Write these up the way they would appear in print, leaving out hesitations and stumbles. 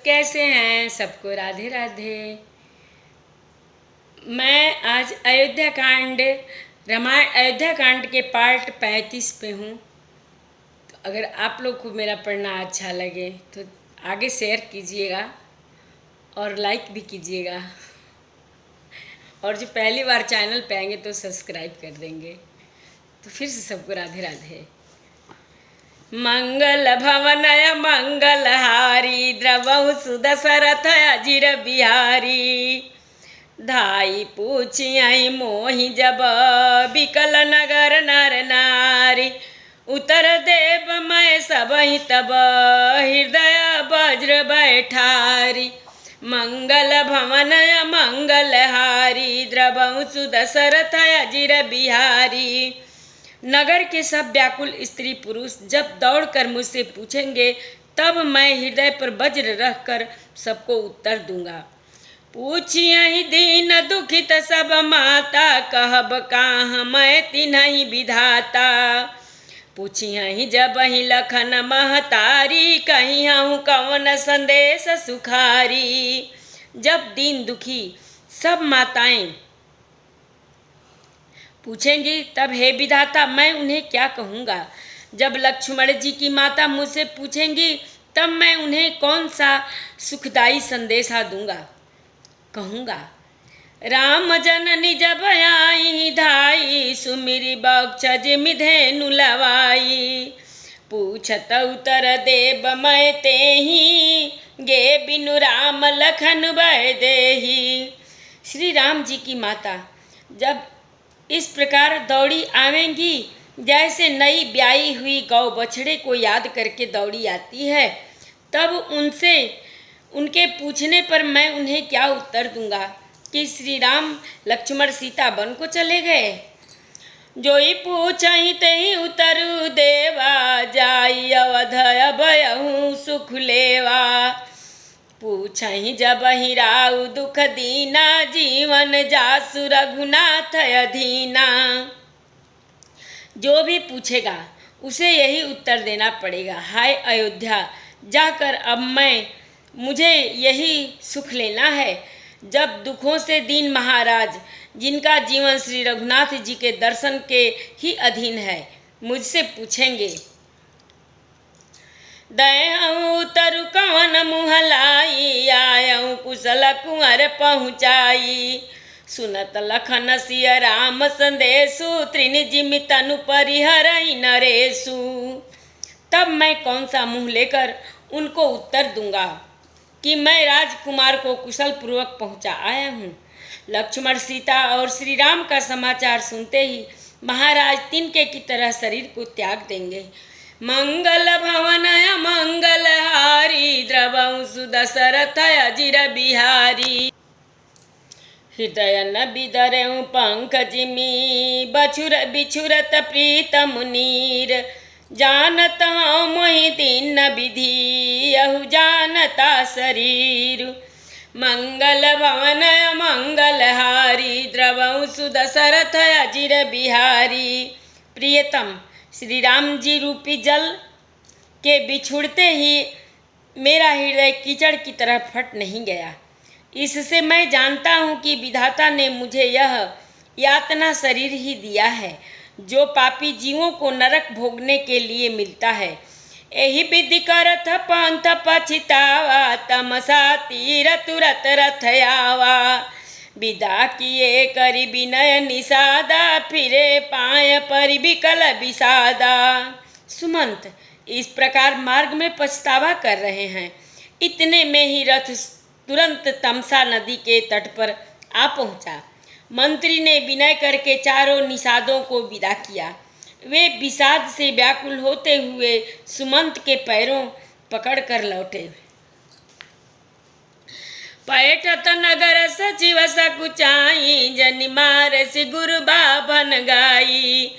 कैसे हैं सबको राधे राधे। मैं आज रामायण अयोध्या कांड के पार्ट 35 पे हूँ। तो अगर आप लोग को मेरा पढ़ना अच्छा लगे तो आगे शेयर कीजिएगा और लाइक भी कीजिएगा, और जो पहली बार चैनल पे आएंगे तो सब्सक्राइब कर देंगे। तो फिर से सबको राधे राधे। मंगल भवनय मंगलहारी द्रवहु सुदशरथ अजिर बिहारी। धाई पूछियहि मोहि जब बिकल नगर नर नारी। उतर देव मैं सबहि तब हृदय वज्र बैठारी। मंगल भवनय मंगलहारी द्रवहु सुदशरथ अजिर बिहारी। नगर के सब व्याकुल स्त्री पुरुष जब दौड़कर मुझसे पूछेंगे तब मैं हृदय पर वज्र रखकर सबको उत्तर दूंगा। पूछियहि दीन दुखित सब माता कहब काहाँ मैं तिन्हि विधाता। पूछियहि जबहि लखन महतारी कहिहूँ कौन संदेश सुखारी। जब दीन दुखी सब माताएं पूछेंगी तब हे विधाता मैं उन्हें क्या कहूँगा। जब लक्ष्मण जी की माता मुझसे पूछेंगी तब मैं उन्हें कौन सा सुखदायी संदेशा कहूँगा। राम जननी जब आई धाई सुमिरी बक्ष मिधेनु लवाई। पूछत उतर देव मैं तेहि गे बिनु राम लखन भय देहि। श्री राम जी की माता जब इस प्रकार दौड़ी आवेंगी जैसे नई ब्याई हुई गौ बछड़े को याद करके दौड़ी आती है, तब उनके पूछने पर मैं उन्हें क्या उत्तर दूंगा कि श्री राम लक्ष्मण सीता वन को चले गए। जोई पूछहि तेहि उतरु देवा जाई अवध अभयहु सुख लेवा। पूछहि जबहि राउ दुख दीना जीवन जासु रघुनाथ अधीना। जो भी पूछेगा उसे यही उत्तर देना पड़ेगा, हाय अयोध्या जाकर अब मुझे यही सुख लेना है। जब दुखों से दीन महाराज जिनका जीवन श्री रघुनाथ जी के दर्शन के ही अधीन है मुझसे पूछेंगे दयहु तरु कवन मुँह लाई। आयहु कुशल कुंवर पहुँचाई। सुनत लखन सिय राम संदेशु त्रिनि जिमि तनु परिहरहि नरेशु। तब मैं कौन सा मुँह लेकर उनको उत्तर दूंगा कि मैं राजकुमार को कुशल पूर्वक पहुँचा आया हूँ। लक्ष्मण सीता और श्री राम का समाचार सुनते ही महाराज तिनके की तरह शरीर को त्याग देंगे। मंगल भवनय मंगलहारी द्रवहु सुदशरथ अजिर बिहारी। हृदय न बिदरहु पंकजिमि बछुर बिछुरत प्रीतम नीर। जानत हूँ मोहि दीन विधि यहु जानता शरीर। मंगल भवनय मंगलहारी द्रवहु सुदशरथ अजिर बिहारी। प्रियतम श्री राम जी रूपी जल के बिछुड़ते ही मेरा हृदय कीचड़ की तरह फट नहीं गया। इससे मैं जानता हूँ कि विधाता ने मुझे यह यातना शरीर ही दिया है जो पापी जीवों को नरक भोगने के लिए मिलता है। यही विधि करत पंथ पछितावा तमसा तीर तुरत रथ आवा। विदा किए करि विनय निषादा फिरे पाय परि बिकल विषादा। सुमंत इस प्रकार मार्ग में पछतावा कर रहे हैं। इतने में ही रथ तुरंत तमसा नदी के तट पर आ पहुंचा। मंत्री ने विनय करके चारों निषादों को विदा किया। वे विषाद से व्याकुल होते हुए सुमंत के पैरों पकड़ कर लौटे। पैठत नगर सचिव सकुचाई जनि मारसि गुरु बाभन गाई।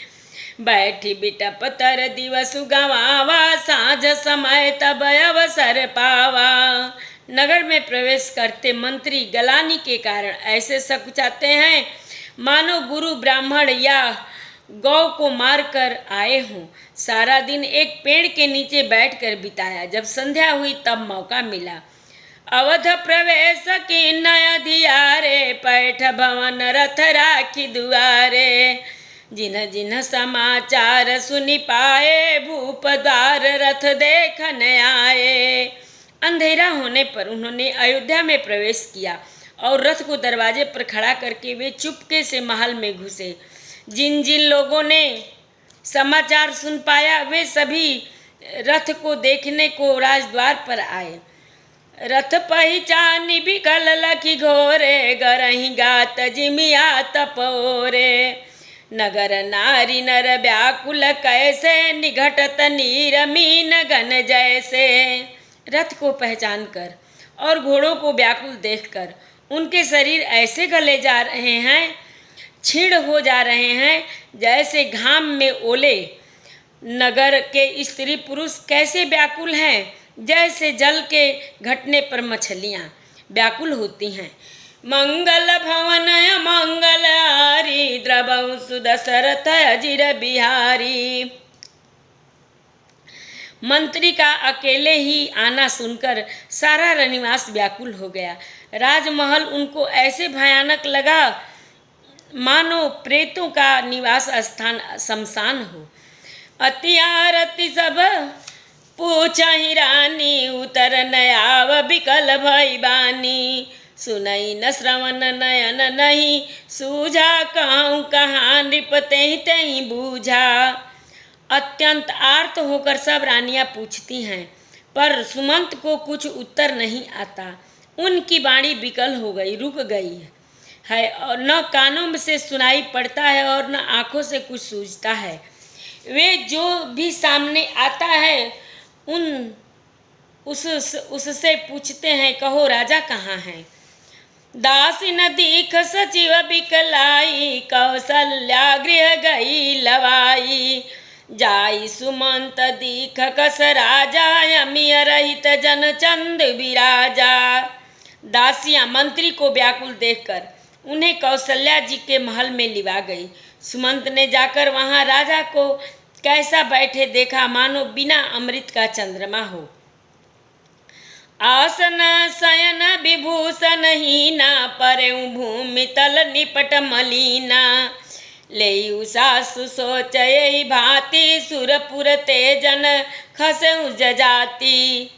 बैठी बिटप तर दिवसु गवावा साँझ समय तब अवसर पावा। नगर में प्रवेश करते मंत्री गलानी के कारण ऐसे सकुचाते हैं मानो गुरु ब्राह्मण या गौ को मार कर आए हों। सारा दिन एक पेड़ के नीचे बैठकर बिताया। जब संध्या हुई तब मौका मिला। अवध प्रवेश की नय धियारे, पैठ भवन रथ राखी दुआरे। जिन्ह जिन्ह समाचार सुनि पाए, भूप द्वार रथ देखन आए। अंधेरा होने पर उन्होंने अयोध्या में प्रवेश किया और रथ को दरवाजे पर खड़ा करके वे चुपके से महल में घुसे। जिन जिन लोगों ने समाचार सुन पाया वे सभी रथ को देखने को राजद्वार पर आए। रथ पहिचानी बिकल लखी घोरे, गरही गात जिमिया तपोरे। नगर नारी नर व्याकुल कैसे, निघटत नीर मीन गन जैसे। रथ को पहचान कर और घोड़ों को व्याकुल देखकर उनके शरीर ऐसे गले जा रहे हैं, क्षीण हो जा रहे हैं, जैसे घाम में ओले। नगर के स्त्री पुरुष कैसे व्याकुल हैं, जैसे जल के घटने पर मछलियाँ व्याकुल होती हैं। मंगल भवन मंगल हारी, द्रवहु सुदशरथ अजिर बिहारी। मंत्री का अकेले ही आना सुनकर सारा रनिवास व्याकुल हो गया। राजमहल उनको ऐसे भयानक लगा मानो प्रेतों का निवास स्थान शमशान हो। अति आरती सब पूछहि रानी, उतर नयाव बिकल भई बानी। सुनई न श्रवण नयन नहीं, सूझा कहूँ कहाँ नृपते तही बूझा। अत्यंत आर्त होकर सब रानियां पूछती हैं, पर सुमंत को कुछ उत्तर नहीं आता। उनकी वाणी विकल हो गई, रुक गई है और न कानों से सुनाई पड़ता है और न आँखों से कुछ सूझता है। वे जो भी सामने आता है उससे पूछते हैं, कहो राजा कहाँ हैं। दासी न दीख सचिव बिकलाई, कौशल्या गृह गई लवाई। जाई सुमंत दीख कस राजा, अमिय रहित जन चंद विराजा। दासियां मंत्री को व्याकुल देखकर उन्हें कौशल्या जी के महल में लिवा गई। सुमंत ने जाकर वहां राजा को कैसा बैठे देखा, मानो बिना अमृत का चंद्रमा हो। आसन शयन विभूषण हीना, परेउ भूमि तल निपट मलीना। लेयु सासु सोच यही भांति, सुरपुर तेजन खसउ जजाति।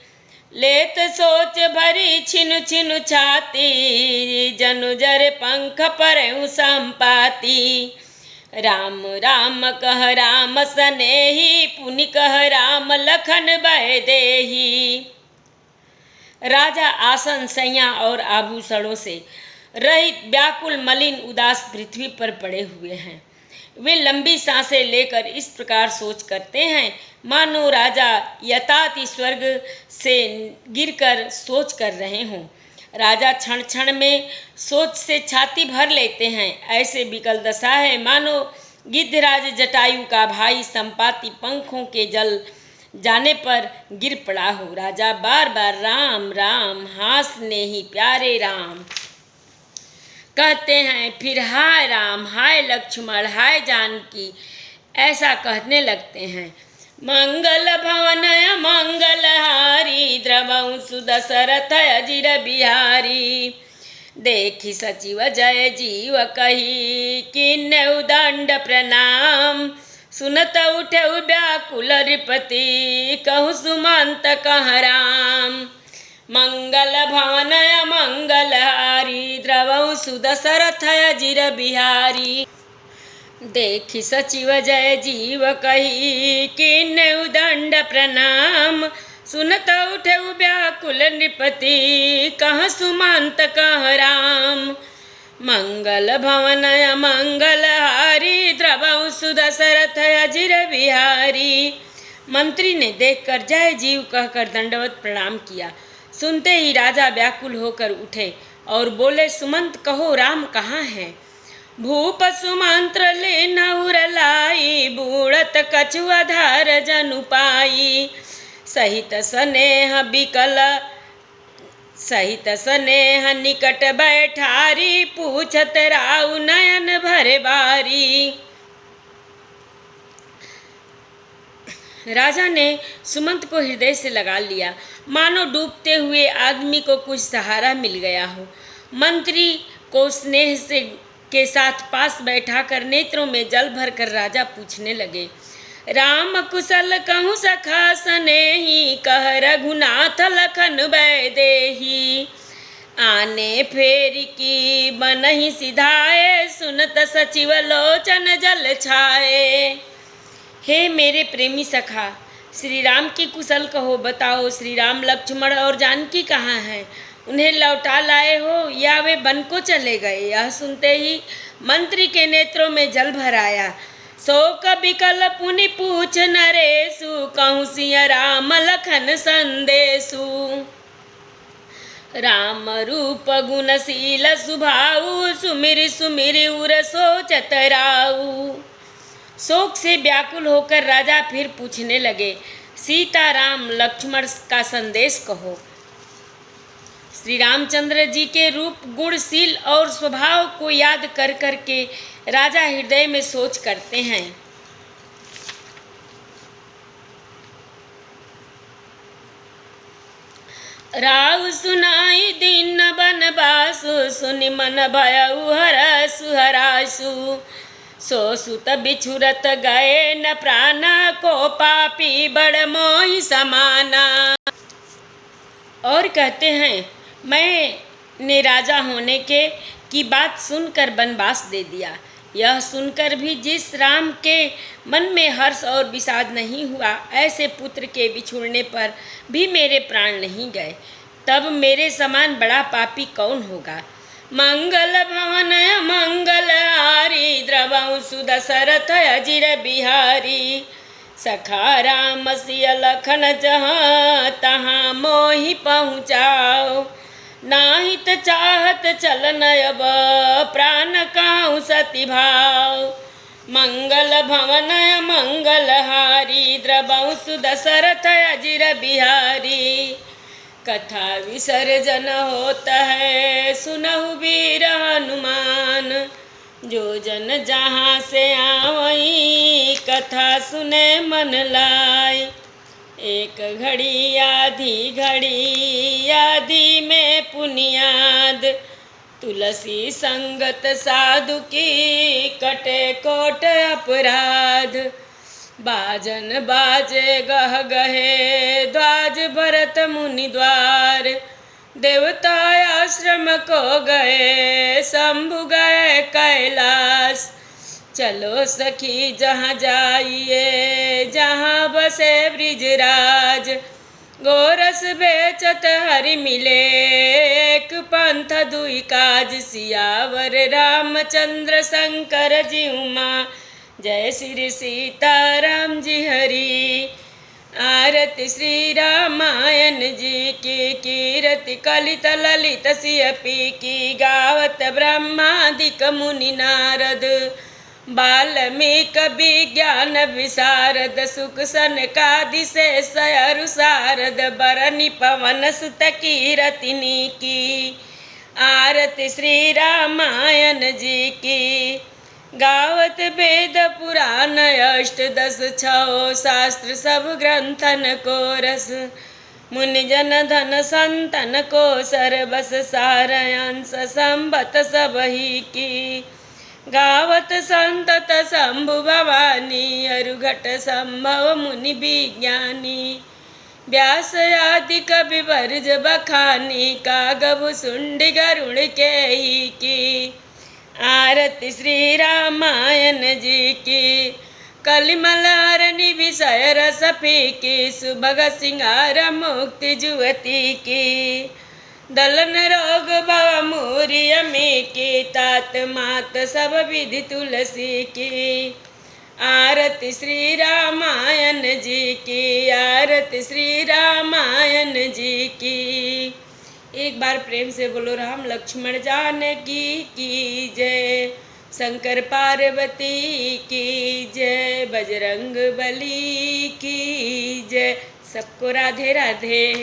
लेत सोच भरी छिनु छिनु छाती, जनुजर पंख परेउ संपाति। राम राम कह राम सनेही, पुनि कह राम लखन बह देही। राजा आसन सैया और आभूषणों से रहित व्याकुल मलिन उदास पृथ्वी पर पड़े हुए हैं। वे लंबी सांसें लेकर इस प्रकार सोच करते हैं, मानो राजा यथाति स्वर्ग से गिरकर सोच कर रहे हों। राजा क्षण क्षण में सोच से छाती भर लेते हैं। ऐसे विकल दशा है मानो गिद्धराज जटायु का भाई संपाति पंखों के जल जाने पर गिर पड़ा हो। राजा बार बार राम राम हासने ही प्यारे राम कहते हैं, फिर हाय राम हाय लक्ष्मण हाय जानकी ऐसा कहने लगते हैं। मंगल भवन मंगल हारी, द्रवहु सुदशरथ अजिर बिहारी। देखी सचिव जय जीव कही, किन्नउ दंड प्रणाम। सुनत उठे व्याकुल नृपति, कहु सुमंत कह राम। मंगल भवन मंगल हारी, द्रवहु सुदशरथ अजिर बिहारी। देखी सचिव जय जीव कही, किन्नउ दंड प्रणाम। सुनत उठे व्याकुल नृपति, कह सुमंत कह राम। मंगल भवन मंगल हारी, द्रवहु सुदशरथ अजिर बिहारी। मंत्री ने देखकर जय जीव कहकर दंडवत प्रणाम किया। सुनते ही राजा व्याकुल होकर उठे और बोले, सुमंत कहो राम कहाँ हैं। भूप सुमंत्र ले नहुर लाई, बूढ़त कछुआधार जनु पाई। सहित स्नेह निकट बैठारी, पूछत राउ नयन भरे बारी। राजा ने सुमंत को हृदय से लगा लिया, मानो डूबते हुए आदमी को कुछ सहारा मिल गया हो। मंत्री को स्नेह से के साथ पास बैठाकर नेत्रों में जल भरकर राजा पूछने लगे, राम कुशल कहूँ सखा स्नेही, कह रघुनाथ लखन बैदेही। आने फेर की बनहि सिधाए, सुनत सचिव लोचन जल छाए। हे मेरे प्रेमी सखा, श्री राम की कुशल कहो, बताओ श्री राम लक्ष्मण और जानकी कहाँ हैं? उन्हें लौटा लाए हो या वे वन को चले गए? यह सुनते ही मंत्री के नेत्रों में जल भर आया। शोक विकल पुनि पूछ नरेशु, कहूँ सिया राम लखन संदेशु। राम रूप गुणशील सुभाऊ, सुमिर सुमिर उर सोचत राऊ। शोक से व्याकुल होकर राजा फिर पूछने लगे, सीताराम लक्ष्मण का संदेश कहो। श्री रामचंद्र जी के रूप, गुणशील और स्वभाव को याद कर करके राजा हृदय में सोच करते हैं। राव सुनाई दीन बनवासु, सुनि मन भयउ हरसु हरासु। सो सुत बिछुरत गए न प्राण, को पापी बड़ मोहि समाना। और कहते हैं, मैंने राजा होने के की बात सुनकर वनवास दे दिया। यह सुनकर भी जिस राम के मन में हर्ष और विषाद नहीं हुआ, ऐसे पुत्र के बिछुड़ने पर भी मेरे प्राण नहीं गए। तब मेरे समान बड़ा पापी कौन होगा। मंगल भवन मंगल हारी, द्रवहु सुदशरथ अजिर बिहारी। सखा राम सिय लखन जहाँ, तहाँ मोहि पहुँचाओ। नाहित चाहत चलन अब, प्राण काहू सती भाव। मंगल भवन मंगल हारी, द्रवहु सुदशरथ अजिर बिहारी। कथा विसर्जन होता है, सुनहु वीर हनुमान। जो जन जहाँ से आवई, कथा सुने मन लाई। एक घड़ी आधी में पुनियाद, तुलसी संगत साधु की, कटे कोट अपराध। बाजन बाजे गह गहे, द्वाज भरत मुनि द्वार। देवता आश्रम को गए, शंभु गए कैलाश। चलो सखी जहाँ जाइए, जहाँ बसे ब्रिजराज। गोरस बेचत हरि मिले, एक पंथ दुई काज। सियावर रामचंद्र शंकर जी उमा, जय श्री सीताराम जी हरि। आरती श्री रामायण जी की, कीरति कलित ललित सियपी की। गावत ब्रह्मादिक मुनि नारद, वाल्मीकि विज्ञान विशारद। सुख सनकादि शेष अरु शारद, बरनि पवन सुत कीरतिनी की। आरती श्री रामायण जी की। गावत वेद पुराण अष्टदश छौ, शास्त्र सब ग्रंथन को रस। मुनि जन धन संतन को सरबस, सारंश संबत सब ही की। गावत संतत शंभु भवानी, अरुघट संभव मुनि विज्ञानी। व्यास आदि कवि वर्ज बखानी, कागभु सुंडी गरुड़ के ही की। आरती श्री रामायण जी की। कलिमल हरनि विषय रस फीकी, सुभग सिंगार मुक्ति जुवती की। दलन रोग भव मूर्य में की, तात मात सब विधि तुलसी की। आरती श्री रामायण जी की। आरती श्री रामायण जी की। एक बार प्रेम से बोलो, राम लक्ष्मण जानकी की जय। शंकर पार्वती की जय। बजरंग बली की जय। सबको राधे राधे।